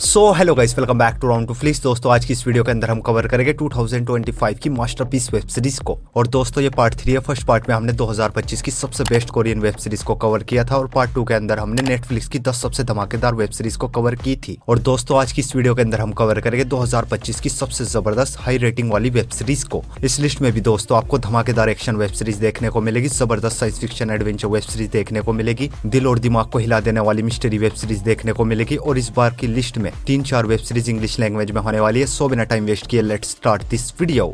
Hello guys, welcome back to round two flicks. दोस्तों, आज की इस वीडियो के अंदर हम कवर करेंगे 2025 की मास्टरपीस वेब सीरीज को। और दोस्तों, ये पार्ट 3 है। फर्स्ट पार्ट में हमने 2025 की सबसे बेस्ट कोरियन वेब सीरीज को कवर किया था और पार्ट 2 के अंदर हमने नेटफ्लिक्स की 10 सबसे धमाकेदार वेब सीरीज को कवर की थी। और दोस्तों, आज की इस वीडियो के अंदर हम कवर करेंगे 2025 की सबसे जबरदस्त हाई रेटिंग वाली वेब सीरीज को। इस लिस्ट में भी दोस्तों आपको धमाकेदार एक्शन वेब सीरीज देखने को मिलेगी, जबरदस्त science fiction adventure web series देखने को मिलेगी, दिल और दिमाग को हिला देने वाली मिस्ट्री वेब सीरीज देखने को मिलेगी। और इस बार की लिस्ट में 3-4 वेब सीरीज इंग्लिश लैंग्वेज में होने वाली है। सो बिना टाइम वेस्ट किए लेट्स स्टार्ट दिस वीडियो।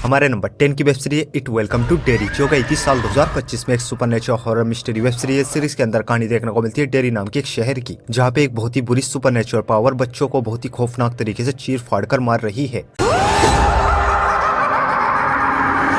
हमारे नंबर 10 की वेब सीरीज है इट वेलकम टू डेरी, जो गई थी साल 2025 में। एक supernatural horror mystery web series है। सीरीज के अंदर कहानी देखने को मिलती है डेरी नाम के एक शहर की, जहाँ पे एक बहुत ही बुरी सुपरनेचुरल पावर बच्चों को बहुत ही खौफनाक तरीके से चीर फाड़ कर मार रही है।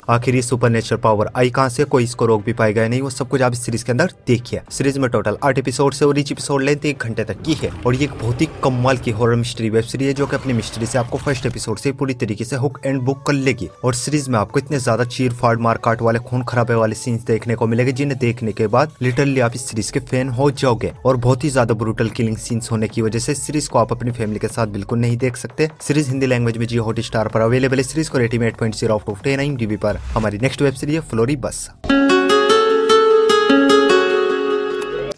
आखिर ये सुपरनेचुरल पावर आई कहां से, कोई इसको रोक भी पाएगा नहीं, वो सब कुछ आप इस सीरीज के अंदर देखिए। सीरीज में टोटल 8 एपिसोड है और ईच एपिसोड लेंथ 1 घंटे तक की है। और ये एक बहुत ही कमाल की हॉरर मिस्ट्री वेब सीरीज है, जो कि अपनी मिस्ट्री से आपको फर्स्ट एपिसोड से पूरी तरीके से हुक एंड बुक कर लेगी। और सीरीज में आपको इतने ज्यादा चीर फाड़ मार काट वाले खून खराबे वाले सीन्स देखने को मिलेंगे, जिन्हें देखने के बाद लिटरली आप इस सीरीज के फैन हो जाओगे। और बहुत ही ज्यादा ब्रूटल किलिंग सीन्स होने की वजह से सीरीज को आप अपनी फैमिली के साथ बिल्कुल नहीं देख सकते। सीरीज हिंदी लैंग्वेज में जियो हॉटस्टार पर अवेलेबल है। सीरीज को रेटिंग 8.0 आउट ऑफ 10 IMDb पर। हमारी नेक्स्ट वेब सीरीज फ्लोरीबस।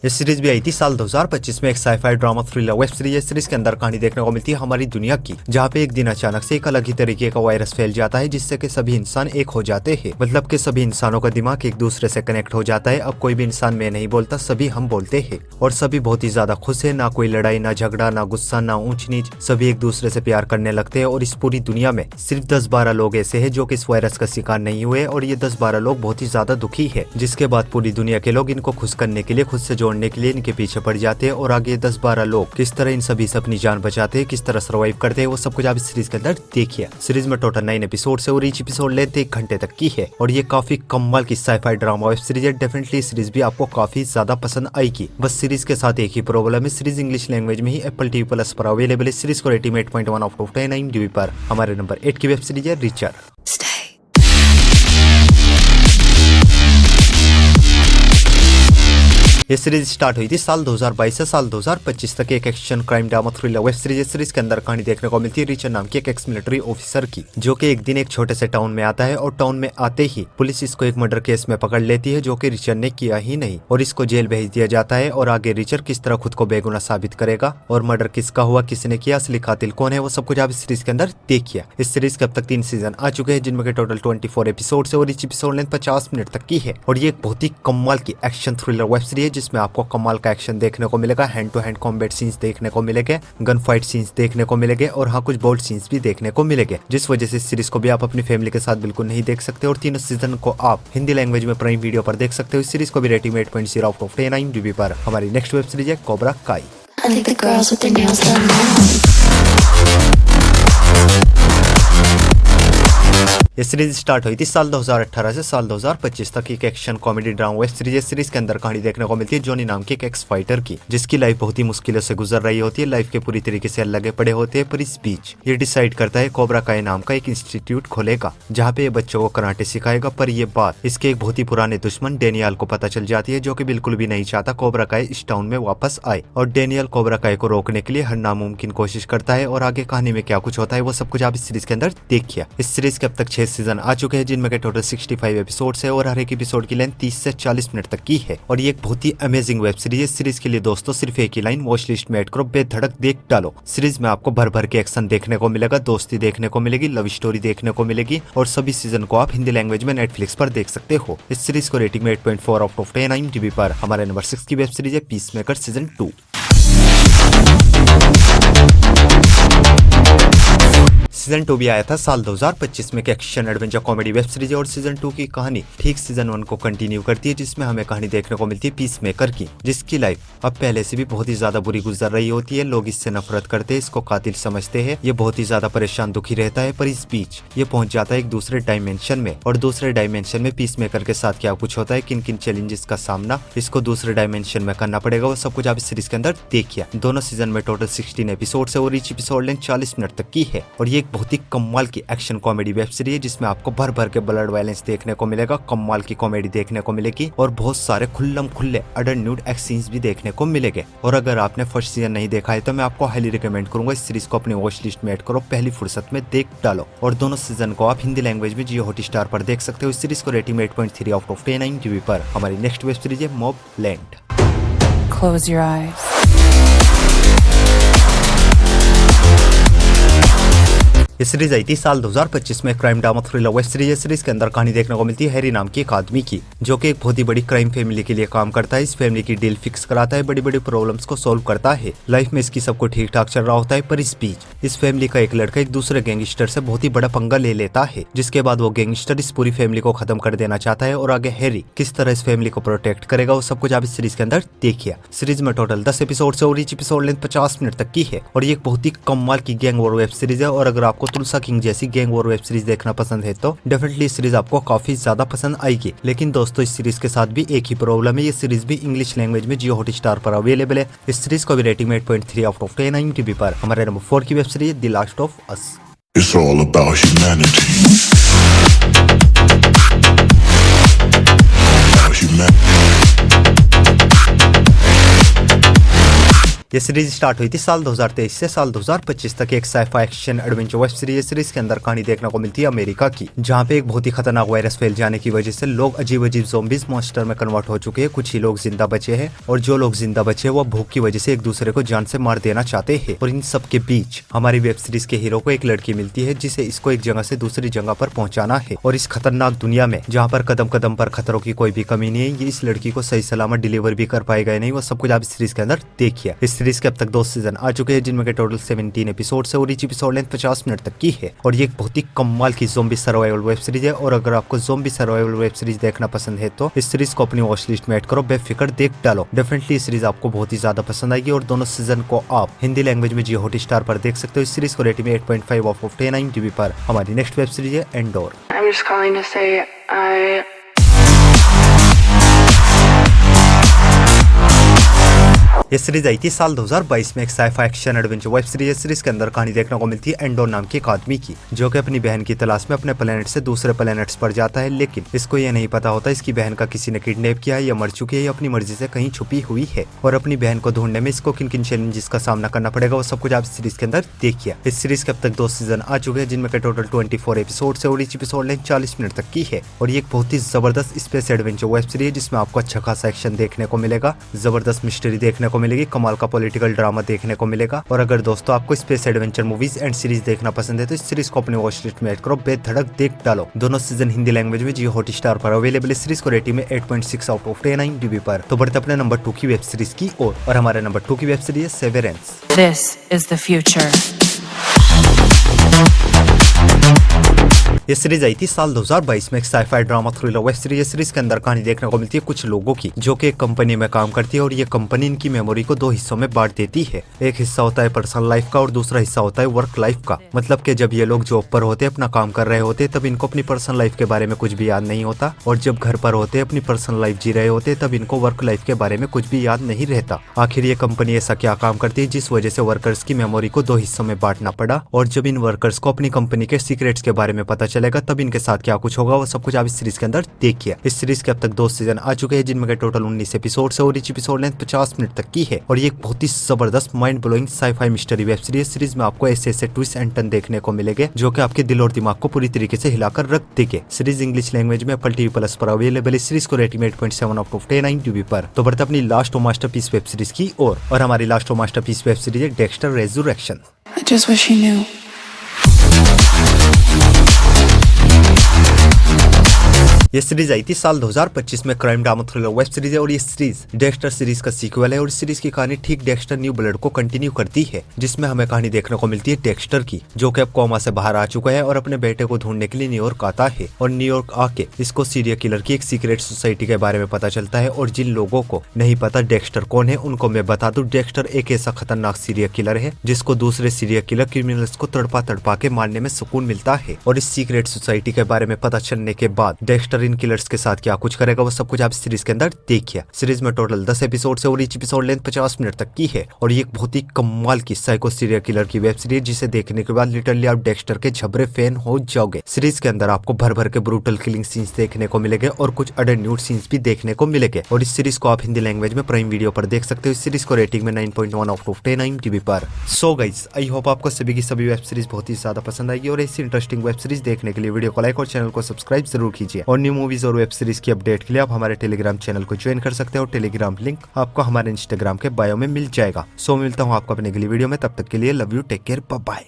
ये सीरीज भी आई थी साल 2025 में। एक sci fi drama thriller web series है। सीरीज के अंदर कहानी देखने को मिलती है हमारी दुनिया की, जहाँ पे एक दिन अचानक से एक अलग ही तरीके का वायरस फैल जाता है, जिससे कि सभी इंसान एक हो जाते हैं। मतलब कि सभी इंसानों का दिमाग एक दूसरे से कनेक्ट हो जाता है। अब कोई भी इंसान मैं नहीं बोलता, सभी हम बोलते हैं। और सभी बहुत ही ज्यादा खुश है, ना कोई लड़ाई, ना झगड़ा, ना गुस्सा, ना ऊंच नीच। सभी एक दूसरे से प्यार करने लगते हैं। और इस पूरी दुनिया में सिर्फ 10-12 लोग ऐसे हैं जो कि इस वायरस का शिकार नहीं हुए। और ये 10-12 लोग बहुत ही ज्यादा दुखी है, जिसके बाद पूरी दुनिया के लोग इनको खुश करने के लिए, खुद से जोड़ने के लिए इनके पीछे पड़ जाते हैं। और आगे 10-12 लोग किस तरह इन सभी से अपनी जान बचाते हैं, किस तरह सर्वाइव करते हैं, वो सब कुछ आप इस सीरीज के अंदर देखिए। सीरीज में टोटल 9 एपिसोड है और ईच एपिसोड लेंथ 1 घंटे तक की है। और ये काफी कमाल की साइफाई ड्रामा वेब सीरीज है। डेफिनेटली सीरीज भी आपको काफी ज्यादा पसंद आएगी। बस सीरीज के साथ एक ही प्रॉब्लम है, सीरीज इंग्लिश लैंग्वेज में ही Apple TV Plus पर अवेलेबल है। सीरीज को रेटिंग 8.1 आउट ऑफ 10 IMDb पर। हमारे नंबर 8 की वेब सीरीज है रिचर। ये सीरीज स्टार्ट हुई थी साल 2022 से साल 2025 तक। एक action crime drama thriller web series है। सीरीज के अंदर कहानी देखने को मिलती है रिचर नाम की एक एक्स मिलिट्री ऑफिसर की, जो कि एक दिन एक छोटे से टाउन में आता है। और टाउन में आते ही पुलिस इसको एक मर्डर केस में पकड़ लेती है, जो कि रिचर ने किया ही नहीं। और इसको जेल भेज दिया जाता है। और आगे रिचर किस तरह खुद को बेगुनाह साबित करेगा, और मर्डर किसका हुआ, किसने किया, असली कातिल कौन है, वो सब कुछ आप इस सीरीज के अंदर देखिए। इस सीरीज के अब तक 3 सीजन आ चुके हैं, जिनमें टोटल 24 एपिसोड है और इस एपिसोड लेंथ 50 मिनट तक की है। और ये एक बहुत ही कमाल की एक्शन थ्रिलर वेब सीरीज है, जिसमें आपको कमाल का एक्शन देखने को मिलेगा, hand to hand combat scenes देखने को मिलेंगे, गन फाइट सीन्स देखने को मिलेंगे, और हाँ, कुछ बोल्ड सीन्स भी देखने को मिलेंगे, जिस वजह से इस सीरीज को भी आप अपनी फैमिली के साथ बिल्कुल नहीं देख सकते। और तीनों सीजन को आप हिंदी लैंग्वेज में प्राइम वीडियो पर देख सकते हो। इस सीरीज को भी रेटिंग 8.0 आउट ऑफ 10 IMDb पर। हमारी नेक्स्ट वेब सीरीज है कोबरा काई। ये सीरीज स्टार्ट हुई थी साल 2018 से साल 2025 तक। एक action comedy drama web series है। सीरीज के अंदर कहानी देखने को मिलती है जॉनी नाम के एक एक्स फाइटर की, जिसकी लाइफ बहुत ही मुश्किलों से गुजर रही होती है। लाइफ के पूरी तरीके से लगे पड़े होते हैं, पर इस बीच ये डिसाइड करता है कोबरा काई नाम का एक इंस्टीट्यूट खोलेगा, जहाँ पे ये बच्चों को कराटे सिखाएगा। पर ये बात इसके एक बहुत ही पुराने दुश्मन डेनियल को पता चल जाती है, जो कि बिल्कुल भी नहीं चाहता कोबरा काई इस टाउन में वापस आए। और डेनियल कोबरा काई को रोकने के लिए हर नामुमकिन कोशिश करता है। और आगे कहानी में क्या कुछ होता है, वो सब कुछ आप इस सीरीज के अंदर देखिए। इस सीरीज के अब तक 6 सीजन आ चुके हैं, जिनमें के टोटल 65 एपिसोड्स है। और हर एक एपिसोड की लेंथ 30 से 40 मिनट तक की है। और ये एक बहुत ही अमेजिंग वेब सीरीज है। सीरीज के लिए दोस्तों सिर्फ एक ही लाइन, वॉच लिस्ट में ऐड करो, बेधड़क देख डालो। सीरीज में आपको भर भर के एक्शन देखने को मिलेगा, दोस्ती देखने को मिलेगी, लव स्टोरी देखने को मिलेगी। और सभी सीजन को आप हिंदी लैंग्वेज में नेटफ्लिक्स पर देख सकते हो। इस सीरीज को रेटिंग में 8.4 आउट ऑफ 10 IMDb पर। हमारे नंबर 6 की वेब सीरीज है पीसमेकर सीजन 2। सीजन 2 भी आया था साल 2025 में। एक action adventure comedy web series है। और सीजन 2 की कहानी ठीक सीजन 1 को कंटिन्यू करती है, जिसमें हमें कहानी देखने को मिलती है पीसमेकर की, जिसकी लाइफ अब पहले से भी बहुत ही ज्यादा बुरी गुजर रही होती है। लोग इससे नफरत करते हैं, इसको कातिल समझते हैं। ये बहुत ही ज्यादा परेशान दुखी रहता है। पर इस बीच ये पहुंच जाता है एक दूसरे डायमेंशन में। और दूसरे डायमेंशन में पीसमेकर के साथ क्या कुछ होता है, किन किन चैलेंजेस का सामना इसको दूसरे डायमेंशन में करना पड़ेगा, वो सब कुछ आप इस सीरीज के अंदर देखिए। दोनों सीजन में टोटल 16 एपिसोड है और ईच एपिसोड लेंथ 40 मिनट तक की है। और ये बहुत ही कमाल की एक्शन कॉमेडी वेब सीरीज है जिसमें आपको भर भर के ब्लड वायलेंस देखने को मिलेगा, कमाल की कॉमेडी देखने को मिलेगी और बहुत सारे खुल्लम खुल्ले अडल्ट न्यूड एक्ससीन्स भी देखने को मिलेंगे। और अगर आपने फर्स्ट सीजन नहीं देखा है तो मैं आपको हाईली रिकमेंड करूंगा इस सीरीज को अपनी वॉच लिस्ट में ऐड करो, पहली फुर्सत में देख डालो। और दोनों सीजन को आप हिंदी लैंग्वेज में जियो हॉटस्टार पर देख सकते हो। इस सीरीज को रेटिंग 8.3 आउट ऑफ 10 IMDb पर। हमारी नेक्स्ट वेब सीरीज है मॉबलैंड। Close your eyes. ये सीरीज आई थी साल 2025 में। Crime drama thriller web series. Series के अंदर कहानी देखने को मिलती है हैरी नाम की एक आदमी की, जो कि एक बहुत ही बड़ी क्राइम फैमिली के लिए काम करता है। इस फैमिली की डील फिक्स कराता है, बड़ी बड़ी प्रॉब्लम्स को सोल्व करता है। लाइफ में इसकी सब कुछ ठीक ठाक चल रहा होता है, पर इस बीच इस फैमिली का एक लड़का एक दूसरे गैंगस्टर से बहुत ही बड़ा पंगा ले लेता है, जिसके बाद वो गैंगस्टर इस पूरी फैमिली को खत्म कर देना चाहता है। और आगे हैरी किस तरह इस फैमिली को प्रोटेक्ट करेगा वो सब कुछ आप इस सीरीज के अंदर देखिए। सीरीज में टोटल 10 एपिसोड है और ईच एपिसोड लेंथ 50 मिनट तक की है। और ये एक बहुत ही कमाल की गैंग वॉर वेब सीरीज है। और अगर आपको तुलसा किंग जैसी गैंग वॉर वेब सीरीज देखना पसंद है तो डेफिनेटली इस सीरीज आपको काफी ज्यादा पसंद आएगी। लेकिन दोस्तों इस सीरीज के साथ भी एक ही प्रॉब्लम है, ये सीरीज भी इंग्लिश लैंग्वेज में जियो हॉटस्टार पर अवेलेबल है। इस सीरीज को भी रेटिंग 8.3 आउट ऑफ 10 IMDb पर। हमारे नंबर 4 की web series the last of us. It's all about humanity. About humanity. ये सीरीज स्टार्ट हुई थी साल 2023 से साल 2025 तक। एक sci fi action adventure web series. Series के अंदर कहानी देखने को मिलती है अमेरिका की, जहाँ पे एक बहुत ही खतरनाक वायरस फैल जाने की वजह से लोग अजीब अजीब ज़ॉम्बीज मॉन्स्टर में कन्वर्ट हो चुके हैं। कुछ ही लोग जिंदा बचे हैं और जो लोग जिंदा बचे वो भूख की वजह से एक दूसरे को जान से मार देना चाहते हैं। और इन सब के बीच हमारी वेब सीरीज के हीरो को एक लड़की मिलती है, जिसे इसको एक जगह से दूसरी जगह पर पहुंचाना है। और इस खतरनाक दुनिया में जहाँ पर कदम कदम पर खतरों की कोई भी कमी नहीं है, ये इस लड़की को सही सलामत डिलीवर भी कर पाएगा या नहीं वो सब कुछ आप इस सीरीज के अंदर देखिए। इस सीरीज के अब तक 2 सीजन आ चुके हैं, जिनमें के टोटल 17 एपिसोड है और ईच एपिसोड लेंथ 50 मिनट तक की है। और ये एक बहुत ही कमाल की ज़ॉम्बी सर्वाइवल वेब सीरीज है। और अगर आपको ज़ॉम्बी सर्वाइवल वेब सीरीज देखना पसंद है तो इस सीरीज को अपनी वॉच लिस्ट में ऐड करो, बेफिक्र देख डालो। डेफिनेटली इस सीरीज आपको बहुत ही ज्यादा पसंद आएगी। और दोनों सीजन को आप हिंदी लैंग्वेज में जियो हॉटस्टार पर देख सकते हो। इस सीरीज को रेटिंग 8.5 आउट ऑफ 10 IMDb पर। हमारी नेक्स्ट वेब सीरीज है Andor. I'm just calling to say I ये सीरीज आई थी साल 2022 में। एक sci fi action adventure web series. Series के अंदर कहानी देखने को मिलती है एंडोर नाम की एक आदमी की, जो कि अपनी बहन की तलाश में अपने प्लेनेट से दूसरे प्लेनेट्स पर जाता है। लेकिन इसको ये नहीं पता होता इसकी बहन का किसी ने किडनैप किया है या मर चुकी है या अपनी मर्जी से कहीं छुपी हुई है। और अपनी बहन को ढूंढने में इसको किन किन चैलेंजेस का सामना करना पड़ेगा वो सब कुछ आप सीरीज के अंदर देखिए। इस सीरीज के अब तक 2 सीजन आ चुके हैं, जिनमें के टोटल 24 एपिसोड है और ईच एपिसोड लेंथ 40 मिनट तक की है। और ये एक बहुत ही जबरदस्त स्पेस एडवेंचर वेब सीरीज, जिसमें आपको अच्छा खासा एक्शन देखने को मिलेगा, जबरदस्त मिस्ट्री देखने को मिलेगी, कमाल का पॉलिटिकल ड्रामा देखने को मिलेगा। और अगर दोस्तों आपको space adventure movies and series देखना पसंद है तो इस सीरीज को अपने वॉच लिस्ट में ऐड करो, बेधड़क देख डालो। दोनों सीजन हिंदी लैंग्वेज में जियो हॉटस्टार पर अवेलेबल है। सीरीज को रेटिंग में 8.6 आउट ऑफ 10 IMDb पर। तो बढ़ते अपने नंबर 2 की वेब सीरीज की ओर। और हमारे नंबर 2 की वेब सीरीज है severance. This is the future. ये सीरीज आई थी साल 2022 में। एक sci fi drama thriller web series. Series के अंदर कहानी देखने को मिलती है कुछ लोगों की, जो कि एक कंपनी में काम करती है। और ये कंपनी इनकी मेमोरी को 2 हिस्सों में बांट देती है। एक हिस्सा होता है पर्सनल लाइफ का और दूसरा हिस्सा होता है वर्क लाइफ का। मतलब कि जब ये लोग जॉब पर होते अपना काम कर रहे होते तब इनको अपनी पर्सनल लाइफ के बारे में कुछ भी याद नहीं होता। और जब घर पर होते अपनी पर्सनल लाइफ जी रहे होते तब इनको वर्क लाइफ के बारे में कुछ भी याद नहीं रहता। आखिर ये कंपनी ऐसा क्या काम करती है जिस वजह से वर्कर्स की मेमोरी को 2 हिस्सों में बांटना पड़ा। और जब इन वर्कर्स को अपनी कंपनी के सीक्रेट्स के बारे में पता चलेगा तब इनके साथ क्या कुछ होगा वो सब कुछ आप इस सीरीज के अंदर देखिए। इस सीरीज के अब तक 2 सीजन आ चुके हैं, जिनमें के टोटल 19 एपिसोड है और ईच एपिसोड लेंथ 50 मिनट तक की है। और ये एक बहुत ही जबरदस्त mind blowing sci fi mystery web series. Series में आपको ऐसे ट्विस्ट एंड टर्न देखने को मिलेंगे जो कि आपके दिल और दिमाग को पूरी तरीके से हिलाकर रख देंगे। सीरीज इंग्लिश लैंग्वेज में Apple TV+ पर अवेलेबल है। सीरीज को रेटिंग 8.7 आउट ऑफ 10 IMDb पर। तो बढ़ते अपनी लास्ट और मास्टरपीस वेब सीरीज की ओर। और हमारी लास्ट और मास्टरपीस वेब सीरीज है Dexter resurrection. I just wish he knew. ये सीरीज आई थी साल 2025 में। Crime drama thriller web series है और ये सीरीज डेक्स्टर सीरीज का सीक्वल है। और इस सीरीज की कहानी ठीक डेक्स्टर न्यू ब्लड को कंटिन्यू करती है, जिसमें हमें कहानी देखने को मिलती है डेक्स्टर की, जो कि अब कोमा से बाहर आ चुका है और अपने बेटे को ढूंढने के लिए न्यूयॉर्क आता है। और न्यूयॉर्क आके इसको सीरियल किलर की एक सीक्रेट सोसाइटी के बारे में पता चलता है। और जिन लोगों को नहीं पता डेक्स्टर कौन है उनको मैं बता दूं, डेक्स्टर एक ऐसा खतरनाक सीरियल किलर है जिसको दूसरे सीरियल किलर क्रिमिनल्स को तड़पा तड़पा के मारने में सुकून मिलता है। और इस सीक्रेट सोसाइटी के बारे में पता चलने के बाद डेक्स्टर आफ्टर इन किलर्स के साथ क्या कुछ करेगा वो सब कुछ आप सीरीज के अंदर देखिए। सीरीज में टोटल 10 एपिसोड है और ईच एपिसोड लेंथ 50 मिनट तक की है और ये एक बहुत ही कमाल की साइको सीरियल किलर की वेब सीरीज जिसे देखने के बाद लिटरली आप डेक्स्टर के झबरे फैन हो जाओगे। सीरीज के अंदर आपको भर भर के ब्रूटल किलिंग सीन्स देखने को मिलेंगे और कुछ अडल्ट न्यूड सीन्स भी देखने को मिलेंगे और इस सीरीज को आप हिंदी लैंग्वेज में प्राइम वीडियो पर देख सकते हो। इस सीरीज को रेटिंग में 9.1 आउट ऑफ 10 IMDb पर। सो गाइस, आई होप आपको सभी की सभी वेब सीरीज बहुत ही ज्यादा पसंद आएगी और ऐसी इंटरेस्टिंग वेब सीरीज देखने के लिए वीडियो को लाइक और चैनल को सब्सक्राइब जरूर कीजिए और न्यू मूवीज और वेब सीरीज की अपडेट के लिए आप हमारे टेलीग्राम चैनल को ज्वाइन कर सकते हो और टेलीग्राम लिंक आपको हमारे इंस्टाग्राम के बायो में मिल जाएगा। सो मिलता हूँ आपको अपने अगली वीडियो में, तब तक के लिए love you, take care, bye bye.